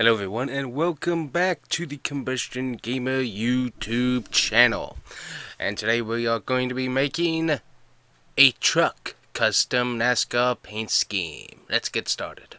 Hello everyone, and welcome back to the Combustion Gamer YouTube channel. And today we are going to be making a truck custom NASCAR paint scheme. Let's get started.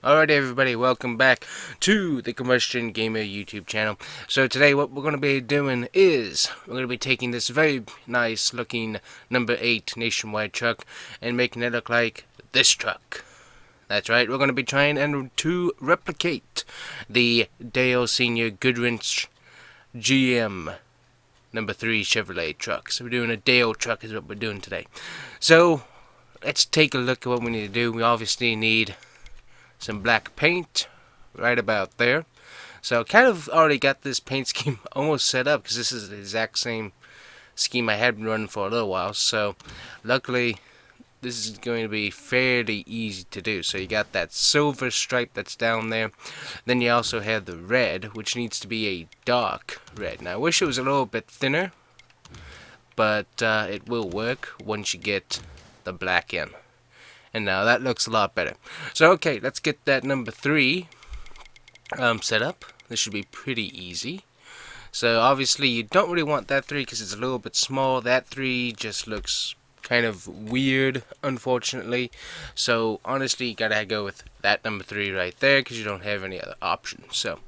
Alright everybody, welcome back to the Combustion Gamer YouTube channel. So today what we're going to be doing is, we're going to be taking this very nice looking number 8 nationwide truck and making it look like this truck. That's right, we're going to be trying to replicate the Dale Sr. Goodwrench GM number 3 Chevrolet truck. So we're doing a Dale truck is what we're doing today. So let's take a look at what we need to do. We obviously need some black paint right about there. So I kind of already got this paint scheme almost set up because this is the exact same scheme I had been running for a little while. So luckily this is going to be fairly easy to do. So you got that silver stripe that's down there. Then you also have the red, which needs to be a dark red. Now I wish it was a little bit thinner, but it will work once you get the black in. And now that looks a lot better. So okay, let's get that number 3 set up. This should be pretty easy. So obviously you don't really want that 3 because it's a little bit small. That 3 just looks kind of weird, unfortunately. So honestly, you gotta go with that number 3 right there because you don't have any other options. So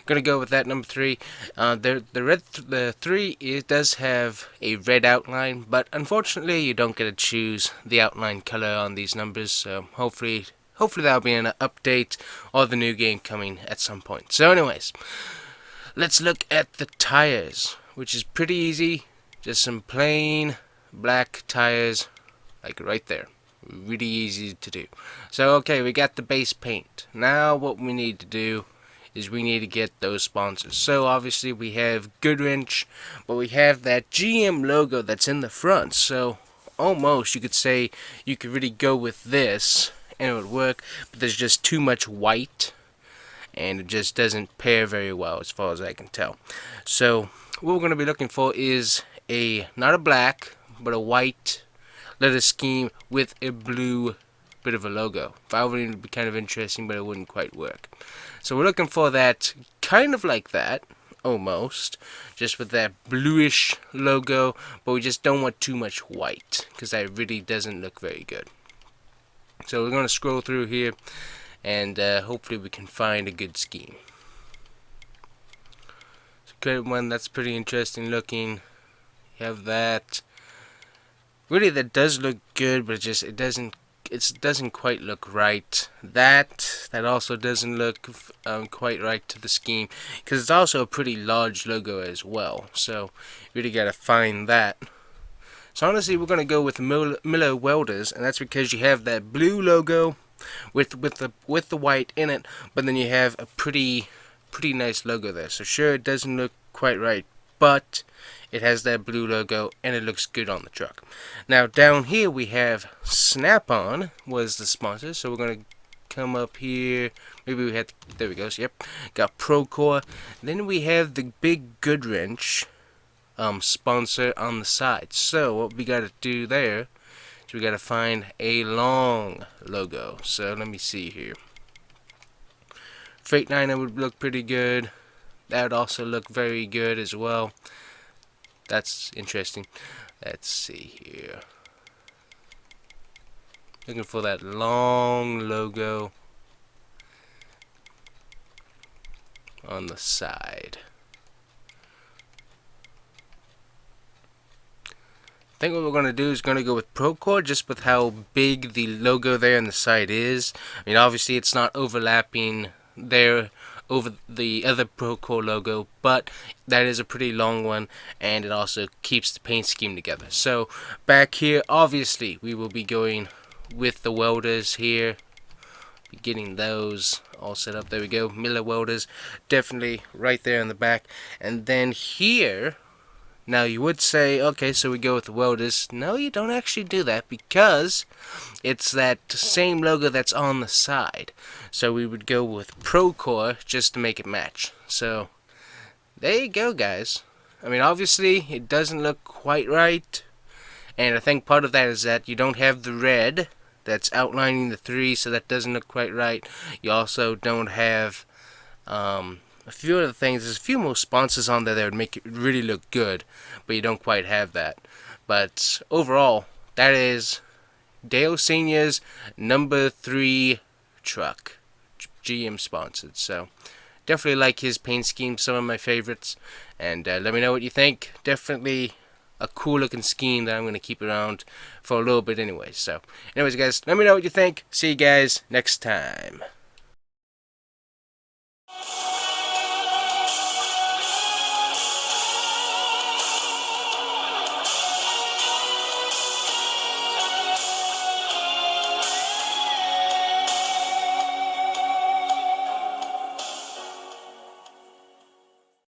gonna go with that number 3. The 3 does have a red outline, but unfortunately you don't get to choose the outline color on these numbers. So hopefully that'll be an update or the new game coming at some point. So anyways, let's look at the tires, which is pretty easy. Just some plain black tires, like right there. Really easy to do. So okay, we got the base paint. Now what we need to do is we need to get those sponsors. So obviously we have Goodwrench, but we have that GM logo that's in the front. So almost you could say you could really go with this and it would work, but there's just too much white and it just doesn't pair very well as far as I can tell. So what we're going to be looking for is not a black, but a white letter scheme with a blue bit of a logo. That would be kind of interesting, but it wouldn't quite work. So we're looking for that kind of like that, almost, just with that bluish logo, but we just don't want too much white because that really doesn't look very good. So we're going to scroll through here and hopefully we can find a good scheme. So create one that's pretty interesting looking. You have that. Really, that does look good, but it doesn't quite look right. That also doesn't look quite right to the scheme because it's also a pretty large logo as well. So you really gotta find that. So honestly, we're gonna go with Miller Welders, and that's because you have that blue logo with the white in it, but then you have a pretty nice logo there. So sure, it doesn't look quite right, but it has that blue logo and it looks good on the truck. Now down here we have Snap-on was the sponsor, so we're gonna come up here. Maybe we had there we go. So, yep, got Procore. Then we have the big Goodwrench sponsor on the side. So what we gotta do there is we gotta find a long logo. So let me see here. Freightliner would look pretty good. That would also look very good as well. That's interesting. Let's see here. Looking for that long logo on the side. I think what we're going to do is going to go with Procore, just with how big the logo there on the side is. I mean, obviously it's not overlapping there over the other Procore logo, but that is a pretty long one, and it also keeps the paint scheme together. So back here, obviously we will be going with the welders here, getting those all set up. There we go, Miller Welders, definitely right there in the back. And then here Now you would say, okay, so we go with the welders. No, you don't actually do that because it's that same logo that's on the side. So we would go with Procore just to make it match. So there you go, guys. I mean, obviously it doesn't look quite right, and I think part of that is that you don't have the red that's outlining the 3, so that doesn't look quite right. You also don't have a few other things. There's a few more sponsors on there that would make it really look good, but you don't quite have that. But overall, that is Dale Sr.'s number 3 truck, GM sponsored. So definitely like his paint scheme, some of my favorites. And let me know what you think. Definitely a cool looking scheme that I'm going to keep around for a little bit anyway. So anyways, guys, let me know what you think. See you guys next time.